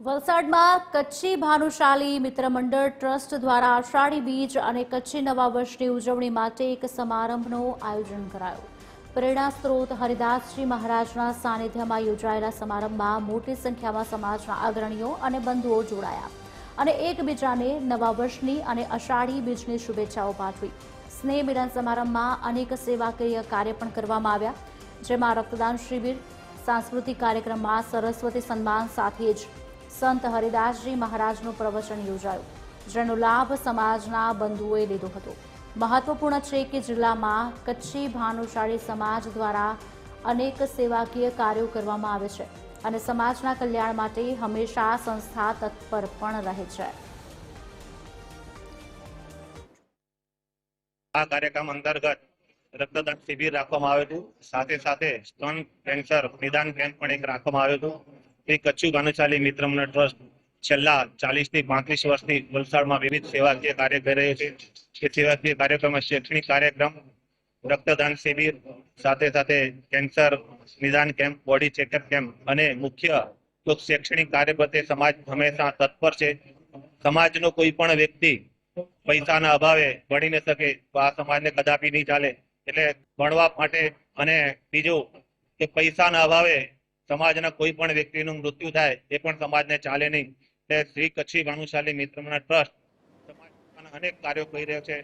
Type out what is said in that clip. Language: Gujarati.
વલસાડમાં કચ્છી ભાનુશાલી મિત્ર મંડળ ટ્રસ્ટ દ્વારા આષાઢી બીજ અને કચ્છી નવા વર્ષની ઉજવણી માટે એક સમારંભનું આયોજન કરાયું. પ્રેરણા સ્ત્રોત હરિદાસજી મહારાજના સાનિધ્યમાં યોજાયેલા સમારંભમાં મોટી સંખ્યામાં સમાજના અગ્રણીઓ અને બંધુઓ જોડાયા અને એકબીજાને નવા વર્ષની અને આષાઢી બીજની શુભેચ્છાઓ પાઠવી. સ્નેહ મિલન સમારંભમાં અનેક સેવાકીય કાર્ય પણ કરવામાં આવ્યા, જેમાં રક્તદાન શિબિર, સાંસ્કૃતિક કાર્યક્રમમાં સરસ્વતી સન્માન સાથે જ સંત હરિદાસજી મહારાજનું પ્રવચન યોજાયું, જેનો લાભ સમાજના બંધુઓએ લીધો હતો. મહત્વપૂર્ણ છે કે જિલ્લામાં કચ્છી ભાનુશાળી સમાજ દ્વારા અનેક સેવાકીય કાર્યો કરવામાં આવે છે અને સમાજના કલ્યાણ માટે હંમેશા સંસ્થા તત્પર પણ રહે છે. આ કાર્યક્રમ અંતર્ગત રક્તદાન શિબિર રાખવામાં આવ્યું હતું. સાથે સાથે સ્તન કેન્સર નિદાન કેમ્પ પણ એક રાખવામાં આવ્યું હતું. એ કચ્છી ભાનુશાલી મિત્ર મંડળ ટ્રસ્ટ છેલ્લા 40 થી 35 વર્ષથી વલસાડમાં વિવિધ સેવાકીય કાર્ય કરી રહ્યું છે. એ સેવાકીય કાર્યક્રમમાં શૈક્ષણિક કાર્યક્રમ, રક્તદાન શિબિર, સાથે સાથે કેન્સર નિદાન કેમ્પ, બોડી ચેકઅપ કેમ્પ અને મુખ્ય તો શૈક્ષણિક કાર્ય પ્રત્યે સમાજ હંમેશા તત્પર છે. સમાજનો કોઈ પણ વ્યક્તિ પૈસાના અભાવે ભણી ન શકે તો આ સમાજને કદાપી નહીં ચાલે. એટલે ભણવા માટે અને બીજું કે પૈસાના અભાવે સમાજના કોઈ પણ વ્યક્તિનું મૃત્યુ થાય એ પણ સમાજને ચાલે નહીં. એટલે શ્રી કચ્છી ભાનુશાલી મિત્ર મંડળ ટ્રસ્ટ સમાજના અનેક કાર્યો કરી રહ્યો છે.